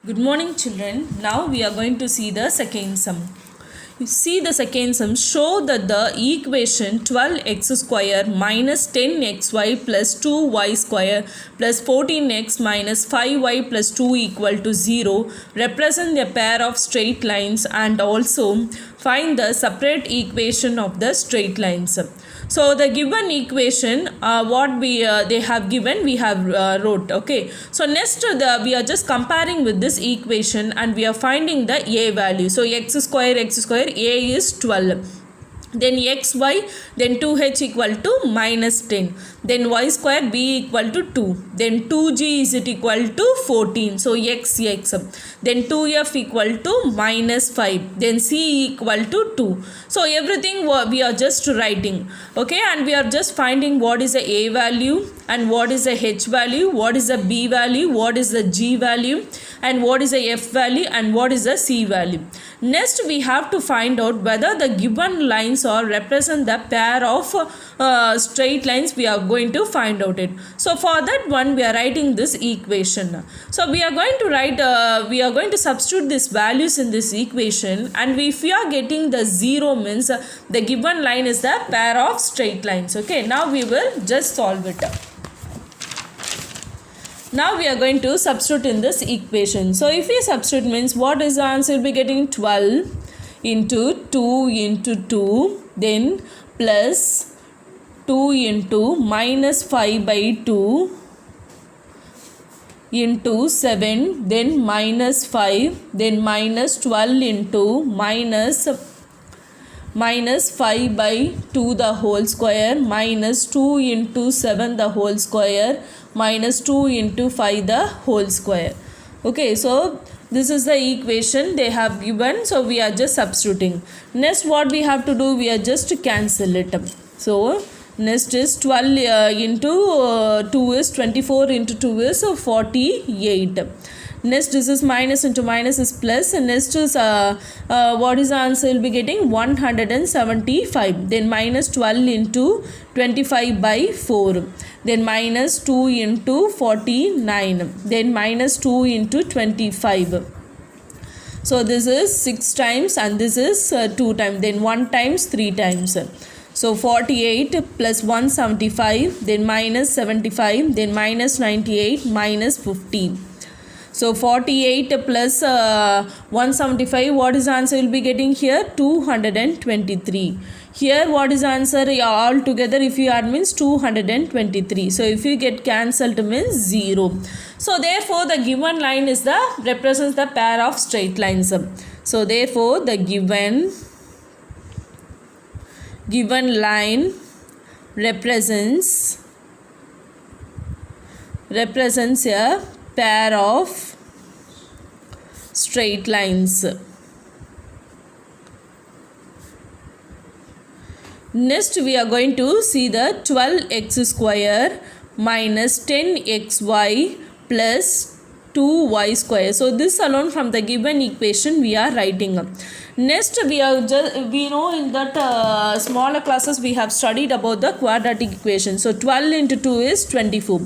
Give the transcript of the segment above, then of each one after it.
Good morning, children. Now we are going to see the second sum. You see the second sum. Show that the equation 12x square minus 10xy plus 2y square plus 14x minus 5y plus 2 equal to 0 represent a pair of straight lines, and also find the separate equation of the straight lines. So the given equation, what they have given, we have wrote. Okay. So next we are just comparing with this equation, and we are finding the a value. So x square a is 12. Then xy, then 2h equal to minus 10, then y square b equal to 2, then 2g is it equal to 14, so x, then 2f equal to minus 5, then c equal to 2. So everything we are just writing, okay, and we are just finding what is the a value and what is the h value, what is the b value, what is the g value, and what is the f value, and what is the c value. Next we have to find out whether the given lines or represent the pair of straight lines. We are going to find out it. So for that one we are writing this equation. So we are going to write we are going to substitute these values in this equation, and if we are getting the 0 means the given line is the pair of straight lines. Okay, now we will just solve it. Now we are going to substitute in this equation. So if we substitute means what is the answer? We'll be getting 12 into 2 into 2, then plus 2 into minus 5 by 2 into 7, then minus 5, then minus 12 into minus 5 by 2 the whole square, minus 2 into 7 the whole square, minus 2 into 5 the whole square. Okay, so this is the equation they have given, so we are just substituting. Next what we have to do, we are just to cancel it. So next is 12 into 2 is 24 into 2 is 48. Next this is minus into minus is plus, and next is what is the answer? Will be getting 175, then minus 12 into 25 by 4, then minus 2 into 49, then minus 2 into 25. So this is 6 times and this is 2 times, then 1 times 3 times. So 48 plus 175, then minus 75, then minus 98, minus 50. So 48 plus 175, what is the answer will be getting here? 223. Here what is the answer? All together if you add means 223. So if you get cancelled means 0. So therefore the given line is the represents the pair of straight lines. So therefore the given line represents a pair of straight lines. Next we are going to see the 12x square minus 10xy plus 2y square. So this alone from the given equation we are writing. Next we know in that smaller classes we have studied about the quadratic equation. So 12 into 2 is 24.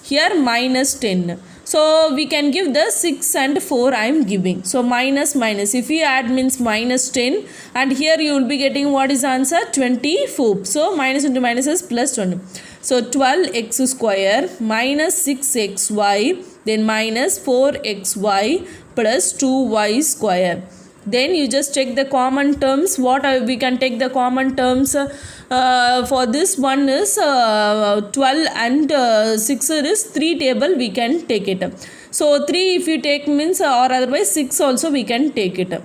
Here minus 10. So we can give the 6 and 4 I am giving. So minus. If you add means minus 10, and here you will be getting what is the answer? 24. So minus into minus is plus 20. So 12x square minus 6xy, then minus 4xy plus 2y square. Then you just take the common terms. What we can take the common terms for this one is 12 and 6 is 3 table we can take it. So 3 if you take means, or otherwise 6 also we can take it.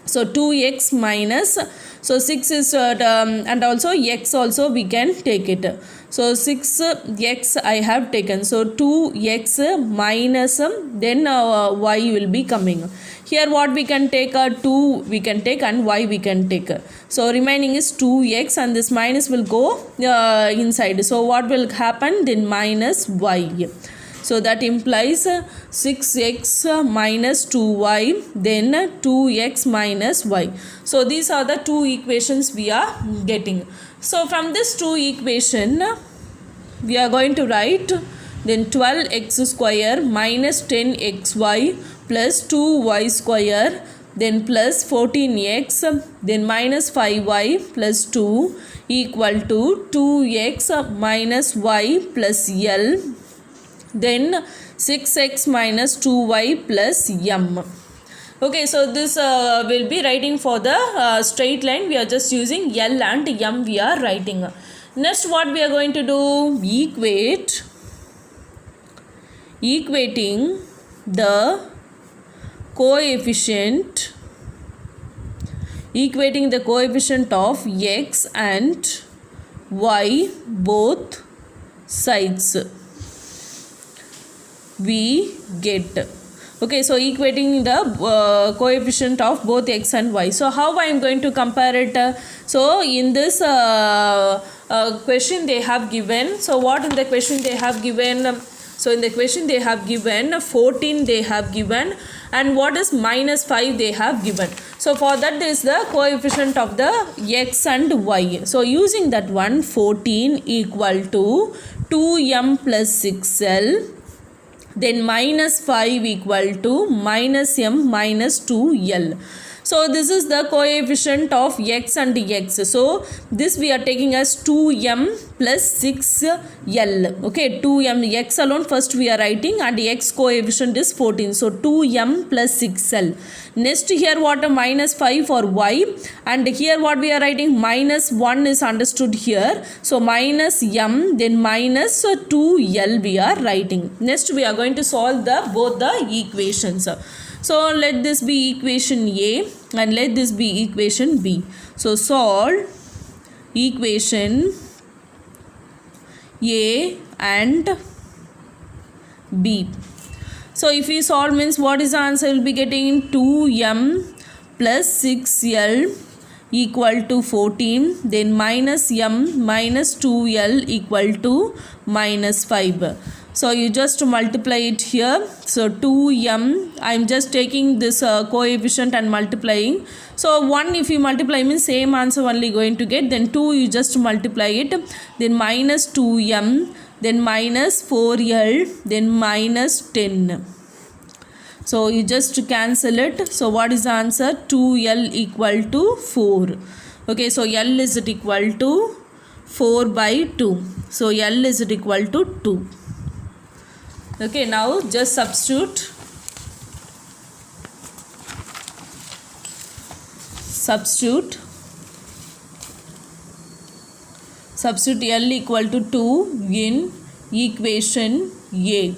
So 2x minus, so 6 is and also x also we can take it. So 6x I have taken. So 2x minus then y will be coming. Here what we can take? 2 we can take and y we can take. So remaining is 2x, and this minus will go inside. So what will happen? Then minus y. So that implies 6x minus 2y, then 2x minus y. So these are the two equations we are getting. So from this two equation we are going to write then 12x square minus 10xy plus 2y square, then plus 14x, then minus 5y plus 2 equal to 2x minus y plus L, then 6x minus 2y plus m. Okay, so this will be writing for the straight line. We are just using L and m we are writing. Next, what we are going to do? Equating the coefficient of x and y both sides we get. Okay, so equating the coefficient of both x and y. So how I am going to compare it? So in this question they have given. So what in the question they have given? So in the question they have given 14 they have given, and what is minus 5 they have given. So for that is the coefficient of the x and y. So using that one, 14 equal to 2m plus 6l, then minus 5 equal to minus m minus 2l. So this is the coefficient of x and x. So this we are taking as 2m plus 6l. Okay, 2m, x alone first we are writing, and x coefficient is 14. So 2m plus 6l. Next here what? Minus 5 for y, and here what we are writing? Minus 1 is understood here. So minus m, then minus 2l we are writing. Next we are going to solve both the equations. So let this be equation A and let this be equation B. So solve equation A and B. So if we solve means what is the answer? Will be getting 2m plus 6l equal to 14, then minus m minus 2l equal to minus 5. So you just multiply it here. So 2m, I am just taking this coefficient and multiplying. So 1 if you multiply means same answer only going to get. Then 2 you just multiply it. Then minus 2m, then minus 4l, then minus 10. So you just cancel it. So what is the answer? 2l equal to 4. Okay, so l is equal to 4 by 2. So l is equal to 2. Okay, now just substitute L equal to 2 in equation A.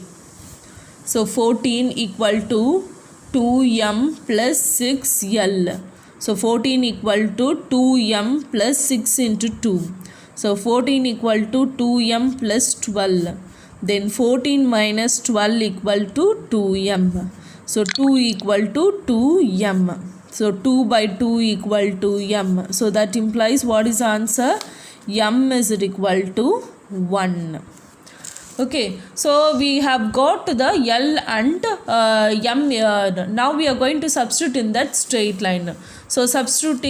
So 14 equal to 2m plus 6l. So 14 equal to 2m plus 6 into 2. So 14 equal to 2m plus 12. Then 14 minus 12 equal to 2m. So 2 equal to 2m. So 2 by 2 equal to m. So that implies what is the answer? M is equal to 1. Okay, so we have got the L and m. Now we are going to substitute in that straight line. So substitute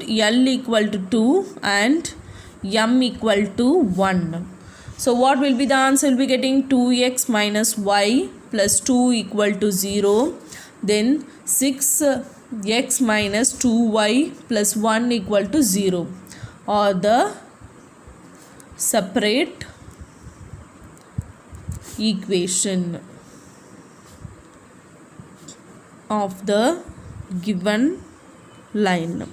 L equal to 2 and m equal to 1. So what will be the answer? Will be getting 2x minus y plus 2 equal to 0. Then 6x minus 2y plus 1 equal to 0. Or the separate equation of the given line.